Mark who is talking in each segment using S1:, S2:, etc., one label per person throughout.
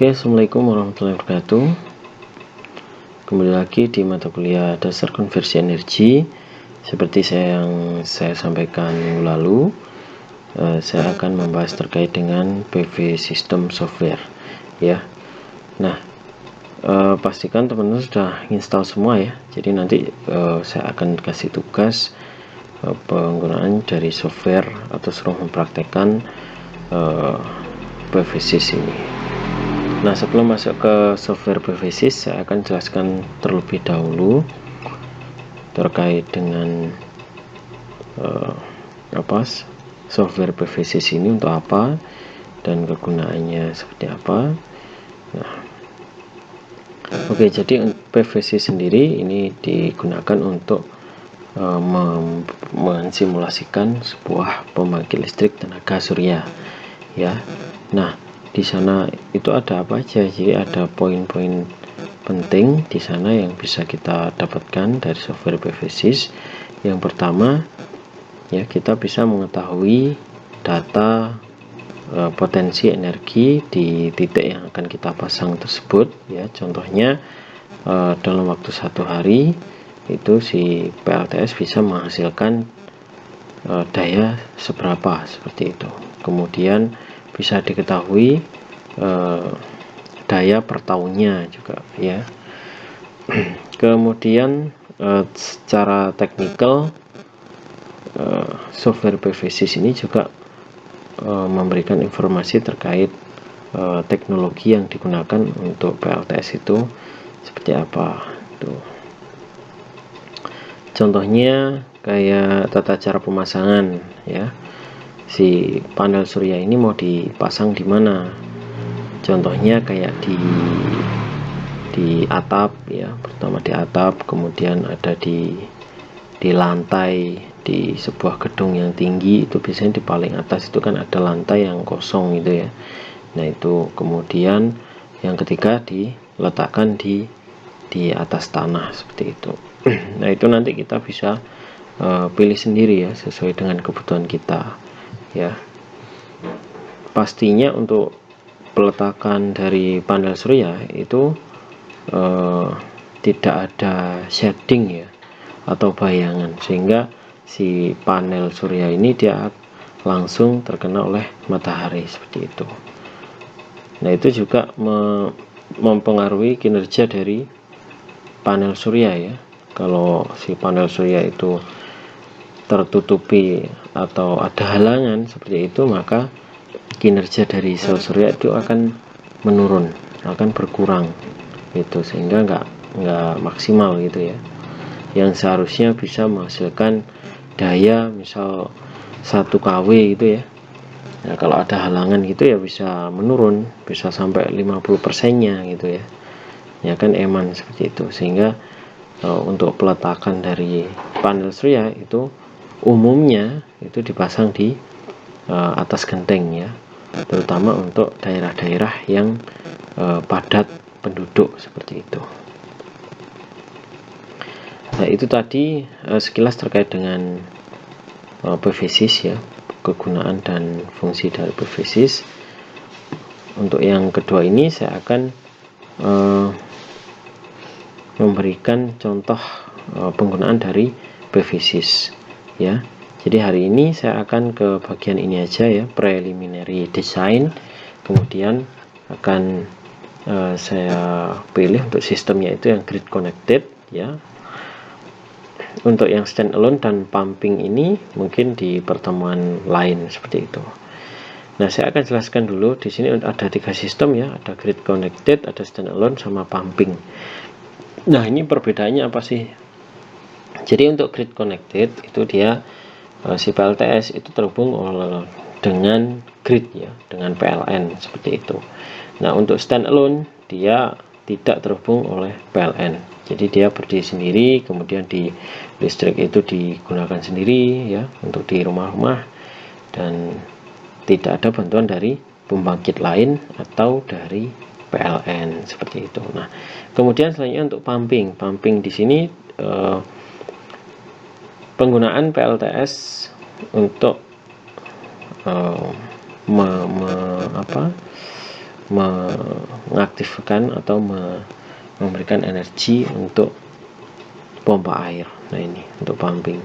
S1: Oke, assalamualaikum warahmatullahi wabarakatuh. Kembali lagi di mata kuliah dasar konversi energi. Seperti yang saya sampaikan minggu lalu, saya akan membahas terkait dengan PV System Software, ya. Nah, pastikan teman-teman sudah install semua ya. Jadi nanti saya akan kasih tugas penggunaan dari software atau suruh mempraktekkan PV-Sys ini. Nah, sebelum masuk ke software PV-Sys, saya akan jelaskan terlebih dahulu terkait dengan software PV-Sys ini untuk apa dan kegunaannya seperti apa. Nah, oke, jadi PV-Sys sendiri ini digunakan untuk mensimulasikan sebuah pembangkit listrik tenaga surya, ya. Nah, di sana itu ada apa aja? Jadi ada poin-poin penting di sana yang bisa kita dapatkan dari software PV-Sys. Yang pertama, ya, kita bisa mengetahui data potensi energi di titik yang akan kita pasang tersebut, ya. Contohnya dalam waktu 1 hari itu si PLTS bisa menghasilkan daya seberapa, seperti itu. Kemudian bisa diketahui daya per tahunnya juga, ya. Kemudian secara teknikal software PV-Sys ini juga memberikan informasi terkait teknologi yang digunakan untuk PLTS itu seperti apa tuh. Contohnya kayak tata cara pemasangan, ya. Si panel surya ini mau dipasang di mana? Contohnya kayak di atap, ya. Pertama di atap, kemudian ada di lantai di sebuah gedung yang tinggi. Itu biasanya di paling atas itu kan ada lantai yang kosong gitu ya. Nah, itu kemudian yang ketiga diletakkan di atas tanah seperti itu. Nah, itu nanti kita bisa pilih sendiri ya, sesuai dengan kebutuhan kita, ya. Pastinya untuk peletakan dari panel surya itu tidak ada shading ya atau bayangan, sehingga si panel surya ini dia langsung terkena oleh matahari seperti itu. Nah, itu juga mempengaruhi kinerja dari panel surya, ya. Kalau si panel surya itu tertutupi atau ada halangan seperti itu, maka kinerja dari sel surya itu akan menurun, akan berkurang gitu, sehingga nggak maksimal gitu ya. Yang seharusnya bisa menghasilkan daya misal 1 kW gitu ya. Nah, kalau ada halangan gitu ya bisa menurun, bisa sampai 50%-nya gitu ya. Ya kan, eman seperti itu. Sehingga untuk peletakan dari panel surya itu umumnya itu dipasang di atas genteng, ya, terutama untuk daerah-daerah yang padat penduduk seperti itu. Nah, itu tadi sekilas terkait dengan PV-Sys, ya, kegunaan dan fungsi dari PV-Sys. Untuk yang kedua ini saya akan memberikan contoh penggunaan dari PV-Sys, ya. Jadi hari ini saya akan ke bagian ini aja ya, preliminary design. Kemudian akan saya pilih untuk sistemnya itu yang grid connected, ya. Untuk yang standalone dan pumping ini mungkin di pertemuan lain seperti itu. Nah, saya akan jelaskan dulu. Di sini ada 3 sistem ya, ada grid connected, ada standalone, sama pumping. Nah, ini perbedaannya apa sih? Jadi untuk grid connected itu dia si PLTS itu terhubung dengan grid ya, dengan PLN seperti itu. Nah, untuk standalone dia tidak terhubung oleh PLN. Jadi dia berdiri sendiri, kemudian di listrik itu digunakan sendiri ya untuk di rumah-rumah, dan tidak ada bantuan dari pembangkit lain atau dari PLN seperti itu. Nah, kemudian selanjutnya untuk pumping di sini penggunaan PLTS mengaktifkan atau memberikan energi untuk pompa air. Nah, ini untuk pumping.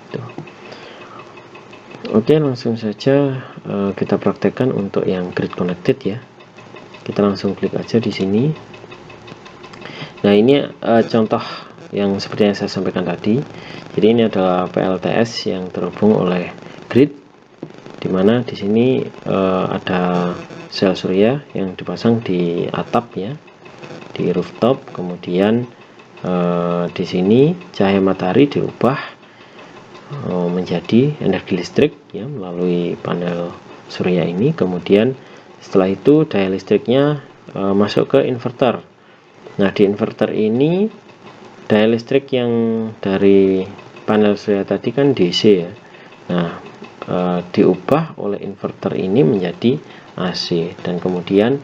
S1: Tuh. Oke, langsung saja kita praktekkan untuk yang grid connected ya. Kita langsung klik aja di sini. Nah, ini contoh yang seperti yang saya sampaikan tadi. Jadi ini adalah PLTS yang terhubung oleh grid, dimana di sini ada sel surya yang dipasang di atap ya, di rooftop. Kemudian di sini cahaya matahari diubah menjadi energi listrik ya melalui panel surya ini. Kemudian setelah itu daya listriknya masuk ke inverter. Nah, di inverter ini daya listrik yang dari panel surya tadi kan DC ya. Nah, diubah oleh inverter ini menjadi AC dan kemudian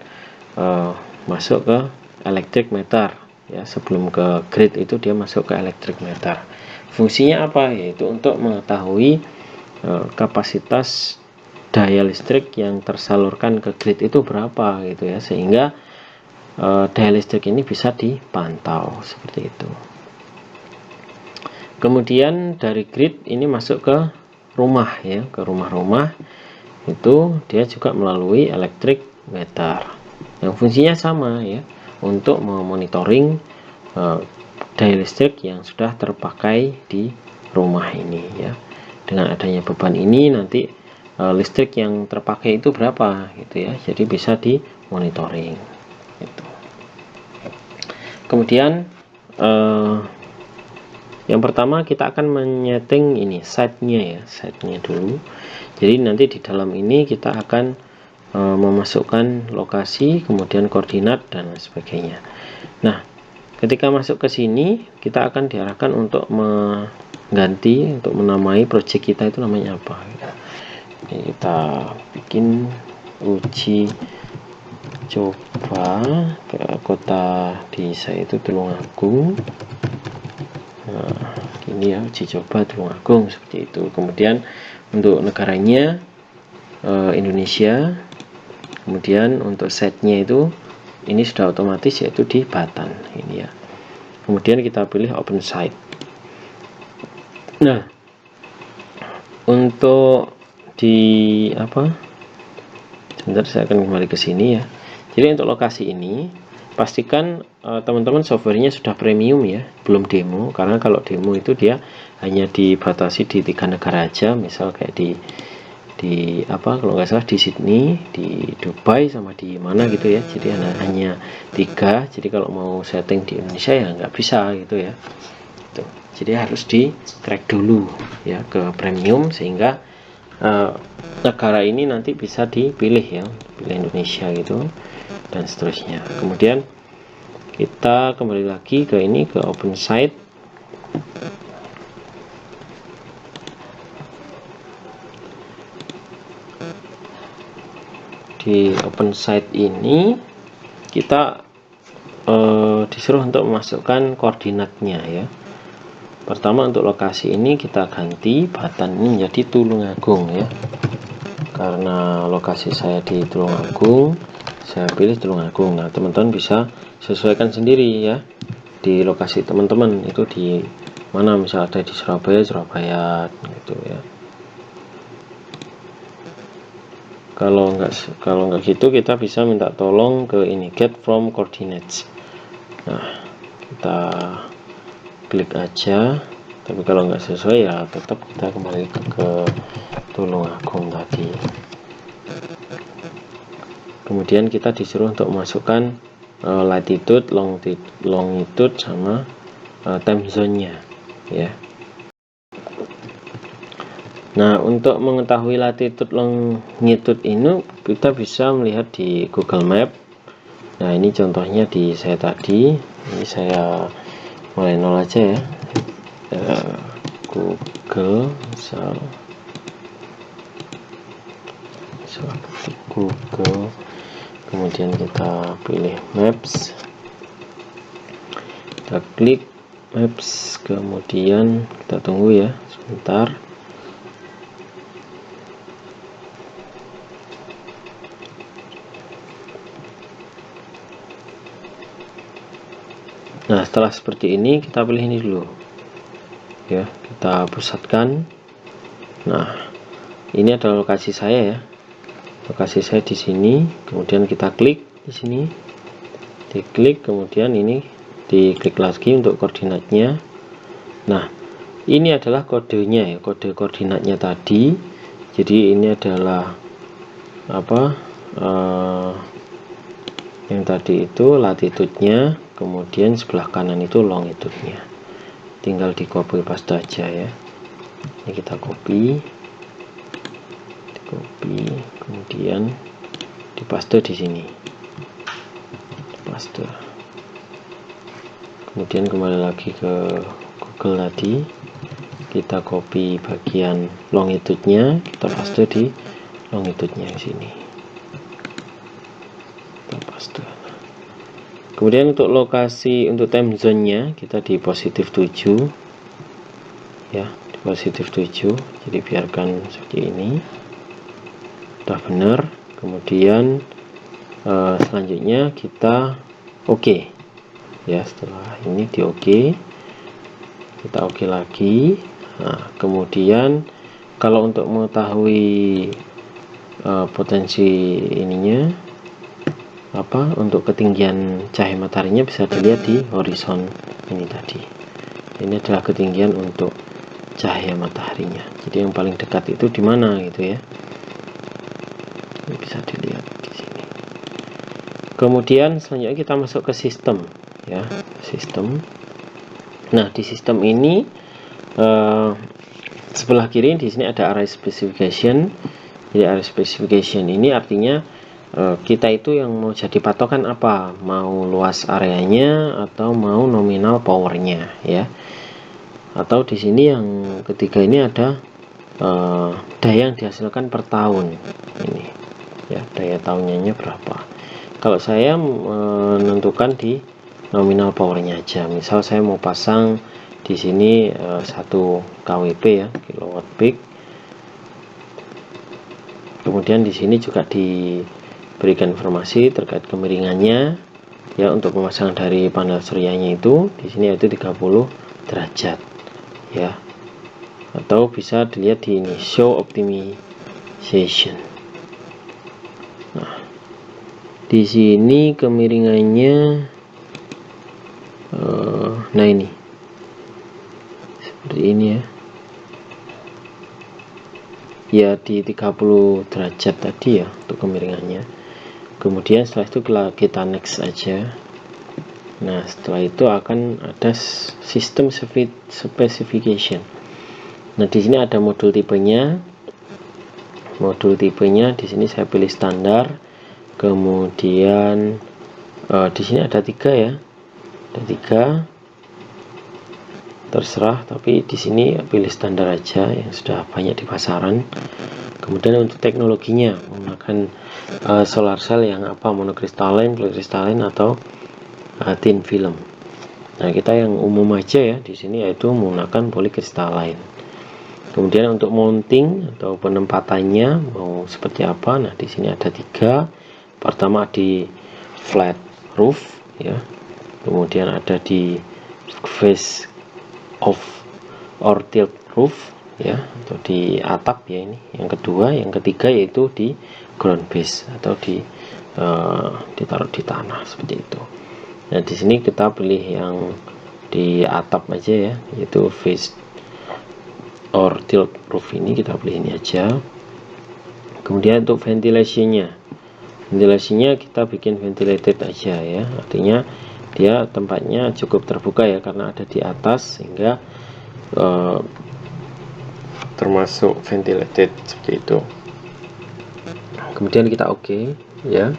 S1: masuk ke electric meter ya. Sebelum ke grid itu dia masuk ke electric meter. Fungsinya apa? Yaitu untuk mengetahui kapasitas daya listrik yang tersalurkan ke grid itu berapa gitu ya, sehingga daya listrik ini bisa dipantau seperti itu. Kemudian dari grid ini masuk ke rumah ya, ke rumah-rumah itu dia juga melalui electric meter yang fungsinya sama ya, untuk memonitoring daya listrik yang sudah terpakai di rumah ini ya. Dengan adanya beban ini nanti listrik yang terpakai itu berapa gitu ya, jadi bisa dimonitoring gitu. Kemudian yang pertama kita akan menyeting ini site-nya ya, site-nya dulu. Jadi nanti di dalam ini kita akan memasukkan lokasi, kemudian koordinat dan sebagainya. Nah, ketika masuk ke sini kita akan diarahkan untuk mengganti, untuk menamai project kita itu namanya apa. Ini kita bikin uji coba ke kota di saya itu Tulungagung. Nah, ini ya, uji coba Tulungagung seperti itu. Kemudian untuk negaranya Indonesia. Kemudian untuk setnya itu ini sudah otomatis yaitu di Batan ini ya. Kemudian kita pilih open site. Nah, untuk di sebentar saya akan kembali ke sini ya. Jadi untuk lokasi ini pastikan teman-teman softwarenya sudah premium ya, belum demo, karena kalau demo itu dia hanya dibatasi di 3 negara aja, misal kayak di kalau nggak salah di Sydney, di Dubai, sama di mana gitu ya. Jadi hanya 3. Jadi kalau mau setting di Indonesia ya nggak bisa gitu ya. Tuh. Jadi harus di crack dulu ya ke premium, sehingga negara ini nanti bisa dipilih ya, pilih Indonesia gitu dan seterusnya. Kemudian kita kembali lagi ke ini, ke open site. Di open site ini kita disuruh untuk memasukkan koordinatnya ya. Pertama untuk lokasi ini kita ganti Batan ini menjadi Tulungagung ya, karena lokasi saya di Tulungagung, saya pilih Tulungagung. Nah, teman-teman bisa sesuaikan sendiri ya di lokasi teman-teman itu di mana, misal ada di Surabaya gitu ya. Kalau nggak gitu kita bisa minta tolong ke ini, get from coordinates. Nah, kita klik aja, tapi kalau nggak sesuai ya tetap kita kembali ke Tulungagung tadi. Kemudian kita disuruh untuk memasukkan latitude, longitude sama time zone-nya ya. Nah, untuk mengetahui latitude longitude ini kita bisa melihat di Google Map. Nah, ini contohnya di saya tadi. Ini saya mulai nol aja ya. Google, Google. Kemudian kita pilih Maps. Kita klik Maps, kemudian kita tunggu ya sebentar. Nah, setelah seperti ini kita pilih ini dulu ya, kita pusatkan. Nah, ini adalah lokasi saya ya, lokasi saya di sini. Kemudian kita klik di sini, diklik, kemudian ini diklik lagi untuk koordinatnya. Nah, ini adalah kodenya ya, kode koordinatnya tadi. Jadi ini adalah apa, yang tadi itu latitude-nya, kemudian sebelah kanan itu longitude-nya. Tinggal di copy paste aja ya. Ini kita copy, kemudian dipaste di sini, paste. Kemudian kembali lagi ke Google tadi, kita copy bagian longitude-nya, kita paste di longitude-nya di sini. Kita paste. Kemudian untuk lokasi, untuk time zone-nya kita di positif 7 ya, di positif 7. Jadi biarkan seperti ini. Sudah benar. Kemudian selanjutnya kita oke ya, setelah ini di oke, kita oke lagi. Nah, kemudian kalau untuk mengetahui potensi ininya apa, untuk ketinggian cahaya mataharinya bisa dilihat di horizon ini tadi. Ini adalah ketinggian untuk cahaya mataharinya. Jadi yang paling dekat itu di mana gitu ya. Ini bisa dilihat di sini. Kemudian selanjutnya kita masuk ke sistem ya, sistem. Nah, di sistem ini sebelah kiri di sini ada area specification. Jadi area specification ini artinya kita itu yang mau jadi patokan apa, mau luas areanya atau mau nominal powernya ya. Atau di sini yang ketiga ini ada daya yang dihasilkan per tahun ini ya, daya tahunnya berapa. Kalau saya menentukan di nominal powernya aja, misal saya mau pasang di sini 1 kWp ya, kilowatt peak. Kemudian di sini juga diberikan informasi terkait kemiringannya ya, untuk pemasangan dari panel suryanya itu di sini yaitu 30 derajat ya, atau bisa dilihat di ini show optimization. Nah, di sini kemiringannya nah ini seperti ini ya, di 30 derajat tadi ya untuk kemiringannya. Kemudian setelah itu kita next aja. Nah, setelah itu akan ada sistem specification. Nah, di sini ada modul tipenya. Modul tipenya di sini saya pilih standar. Kemudian di sini ada 3 ya. Ada 3. Terserah, tapi di sini pilih standar aja yang sudah banyak di pasaran. Kemudian untuk teknologinya menggunakan solar cell yang apa, monokristalin, polikristalin atau thin film. Nah, kita yang umum aja ya di sini yaitu menggunakan polikristalin. Kemudian untuk mounting atau penempatannya mau seperti apa? Nah, di sini ada 3. Pertama di flat roof ya. Kemudian ada di face of or tilt roof ya, atau di atap ya ini. Yang kedua, yang ketiga yaitu di ground base atau ditaruh di tanah seperti itu. Nah, di sini kita pilih yang di atap aja ya, yaitu face or tilt roof, ini kita pilih ini aja. Kemudian untuk ventilasinya kita bikin ventilated aja ya, artinya dia tempatnya cukup terbuka ya, karena ada di atas sehingga termasuk ventilated seperti itu. Kemudian kita oke ya.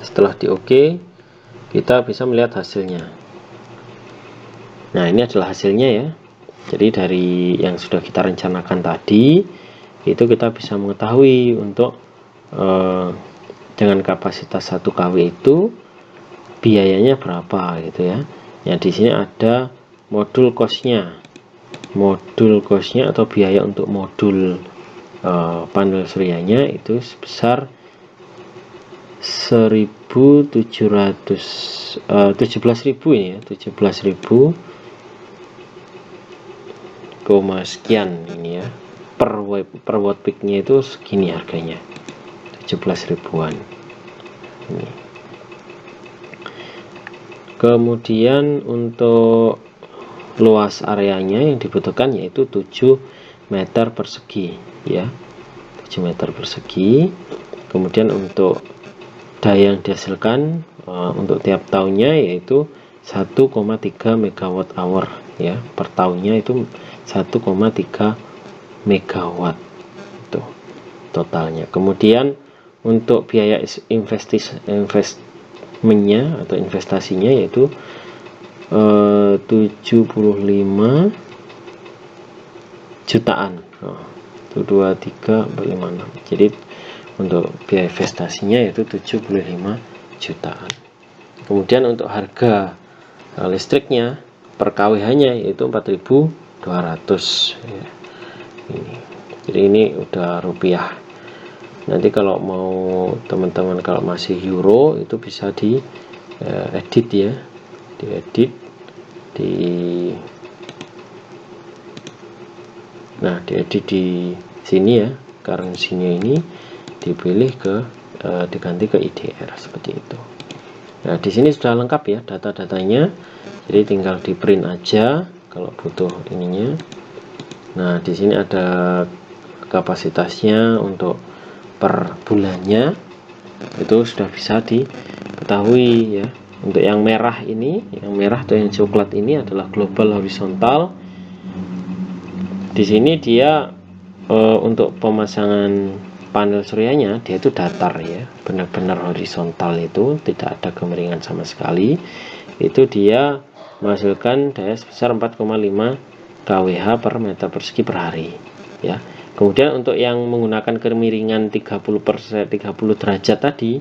S1: Setelah di oke, kita bisa melihat hasilnya. Nah, ini adalah hasilnya ya. Jadi dari yang sudah kita rencanakan tadi itu kita bisa mengetahui untuk dengan kapasitas 1 kW itu biayanya berapa gitu ya. Ya, di sini ada modul cost-nya. Modul cost-nya atau biaya untuk modul panel suryanya itu sebesar 17.000 ini ya, 17.000 koma sekian ini ya, per watt peaknya itu segini harganya, 17 ribuan ini. Kemudian untuk luas areanya yang dibutuhkan yaitu 7 meter persegi ya, 7 meter persegi. Kemudian untuk daya yang dihasilkan untuk tiap tahunnya yaitu 1,3 megawatt hour ya, per tahunnya itu 1,3 megawatt itu totalnya. Kemudian untuk biaya investasinya atau investasinya yaitu 75 jutaan. 1, 2, 3, 4, 5, 6. Jadi untuk biaya investasinya yaitu 75 jutaan. Kemudian untuk harga listriknya per kWh-nya yaitu 4.200 ya. Jadi ini udah rupiah. Nanti kalau mau teman-teman kalau masih euro itu bisa di edit ya, diedit diedit di sini ya, currency-nya ini dipilih ke diganti ke IDR seperti itu. Nah, di sini sudah lengkap ya data-datanya. Jadi tinggal di print aja kalau butuh ininya. Nah, di sini ada kapasitasnya untuk per bulannya itu sudah bisa diketahui ya. Untuk yang merah ini, yang merah atau yang coklat ini adalah global horizontal. Di sini dia untuk pemasangan panel suryanya dia itu datar ya, benar-benar horizontal, itu tidak ada kemiringan sama sekali. Itu dia menghasilkan daya sebesar 4,5 kWh per meter persegi per hari ya. Kemudian untuk yang menggunakan kemiringan 30 derajat tadi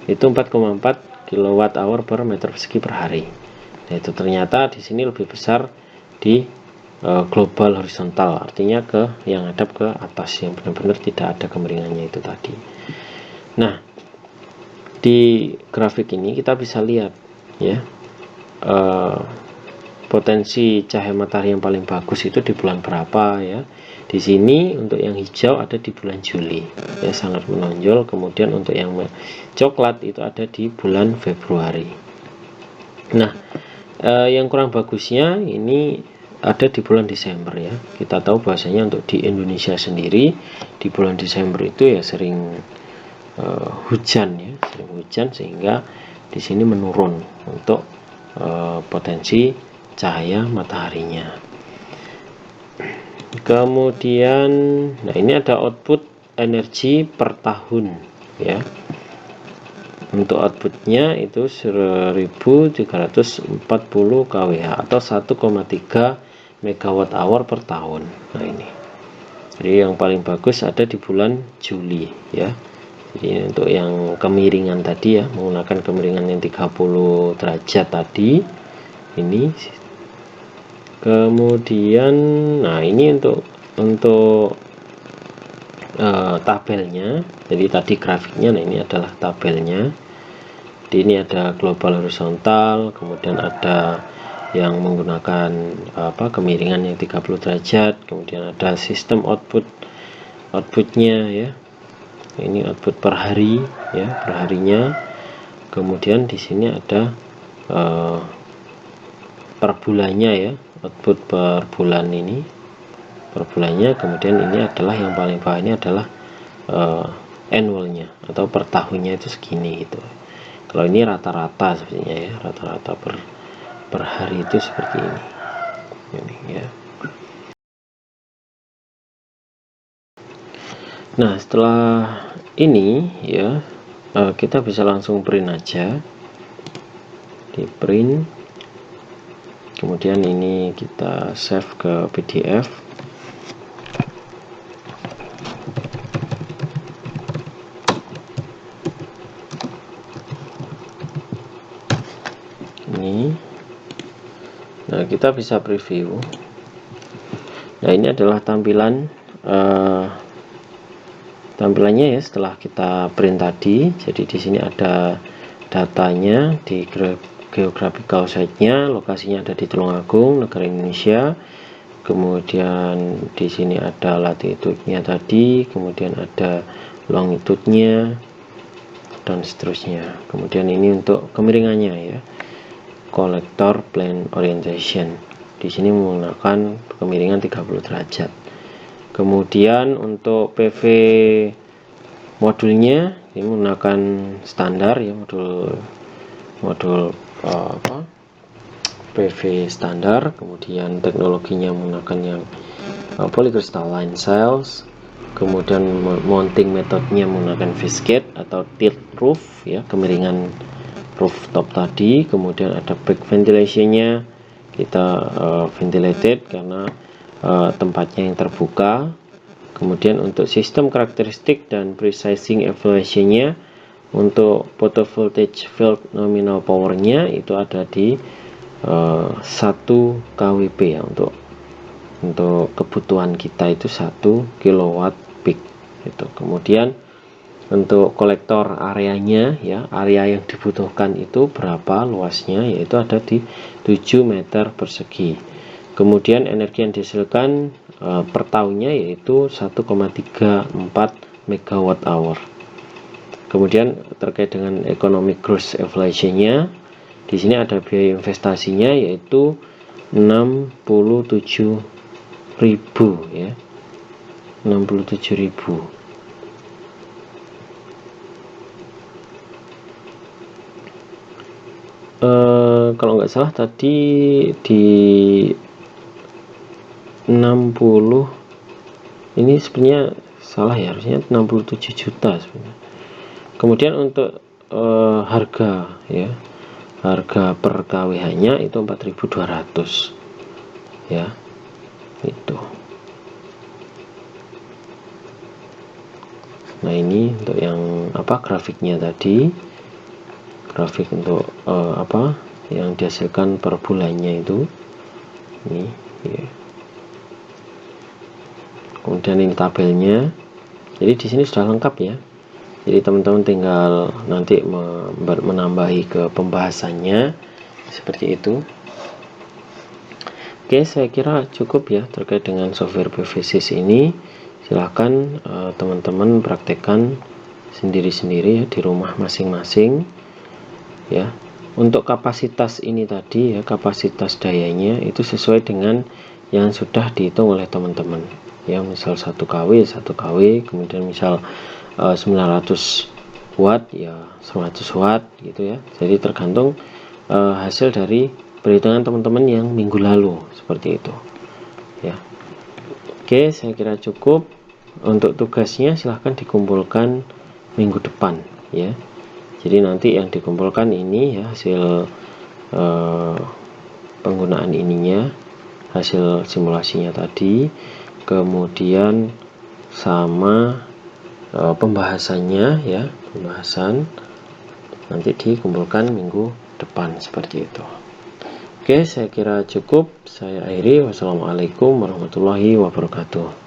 S1: itu 4,4 kWh per meter persegi per hari. Nah, itu ternyata di sini lebih besar di global horizontal, artinya ke yang hadap ke atas, yang benar-benar tidak ada kemiringannya itu tadi. Nah, di grafik ini kita bisa lihat ya, potensi cahaya matahari yang paling bagus itu di bulan berapa ya. Di sini untuk yang hijau ada di bulan Juli ya, sangat menonjol. Kemudian untuk yang coklat itu ada di bulan Februari. Nah, yang kurang bagusnya ini ada di bulan Desember ya. Kita tahu bahasanya untuk di Indonesia sendiri di bulan Desember itu ya sering hujan ya, sering hujan, sehingga di sini menurun untuk potensi cahaya mataharinya. Kemudian nah ini ada output energi per tahun ya. Untuk outputnya itu 1340 kWh atau 1,3 megawatt hour per tahun. Nah ini, jadi yang paling bagus ada di bulan Juli ya. Jadi untuk yang kemiringan tadi ya, menggunakan kemiringan yang 30 derajat tadi ini. Kemudian nah ini untuk tabelnya. Jadi tadi grafiknya, nah ini adalah tabelnya. Di ini ada global horizontal, kemudian ada yang menggunakan kemiringan yang 30 derajat, kemudian ada sistem outputnya ya. Ini output per hari ya, per harinya. Kemudian di sini ada per bulannya ya, output per bulan ini, per bulannya. Kemudian ini adalah yang paling bawah, ini adalah annualnya atau per tahunnya itu segini gitu. Kalau ini rata-rata sebenarnya ya, rata-rata per hari itu seperti ini ya. Nah, setelah ini ya kita bisa langsung print aja, di print. Kemudian ini kita save ke PDF. Ini, nah kita bisa preview. Nah ini adalah tampilan tampilannya ya setelah kita print tadi. Jadi di sini ada datanya di geographical site-nya, lokasinya ada di Tulungagung, negara Indonesia. Kemudian di sini ada latitude-nya tadi, kemudian ada longitude-nya dan seterusnya. Kemudian ini untuk kemiringannya ya, collector plane orientation. Di sini menggunakan kemiringan 30 derajat. Kemudian untuk PV modulnya ini menggunakan standar ya, modul PV standar. Kemudian teknologinya menggunakan yang polycrystalline cells. Kemudian mounting metodenya menggunakan viscate atau tilt roof ya, kemiringan rooftop tadi. Kemudian ada back ventilationnya, kita ventilated karena tempatnya yang terbuka. Kemudian untuk sistem karakteristik dan precising evaluation-nya, untuk photovoltaic field nominal power-nya itu ada di 1 kWp ya, untuk kebutuhan kita itu 1 kW peak itu. Kemudian untuk kolektor areanya ya, area yang dibutuhkan itu berapa luasnya, yaitu ada di 7 meter persegi. Kemudian energi yang dihasilkan per tahunnya yaitu 1,34 megawatt hour. Kemudian terkait dengan economic gross evaluation-nya, di sini ada biaya investasinya yaitu 67.000 ya, 67.000. Kalau nggak salah tadi di 60, ini sebenarnya salah ya, harusnya 67 juta sebenarnya. Kemudian untuk harga ya, harga per kWh nya itu 4.200 ya, itu. Nah ini untuk yang grafiknya tadi, grafik untuk yang dihasilkan per bulannya itu ini ya. Kemudian ini tabelnya. Jadi di sini sudah lengkap ya. Jadi teman-teman tinggal nanti menambahi ke pembahasannya seperti itu. Oke, saya kira cukup ya terkait dengan software PVSys ini. Silahkan teman-teman praktekkan sendiri-sendiri ya di rumah masing-masing ya. Untuk kapasitas ini tadi ya, kapasitas dayanya itu sesuai dengan yang sudah dihitung oleh teman-teman ya. Misal 1 kW, kemudian misal 900 watt ya 100 watt gitu ya. Jadi tergantung hasil dari perhitungan teman-teman yang minggu lalu seperti itu ya. Oke, saya kira cukup. Untuk tugasnya silahkan dikumpulkan minggu depan ya. Jadi nanti yang dikumpulkan ini ya, hasil penggunaan ininya, hasil simulasinya tadi, kemudian sama pembahasannya ya, pembahasan nanti dikumpulkan minggu depan seperti itu. Oke, saya kira cukup. Saya akhiri. Wassalamualaikum warahmatullahi wabarakatuh.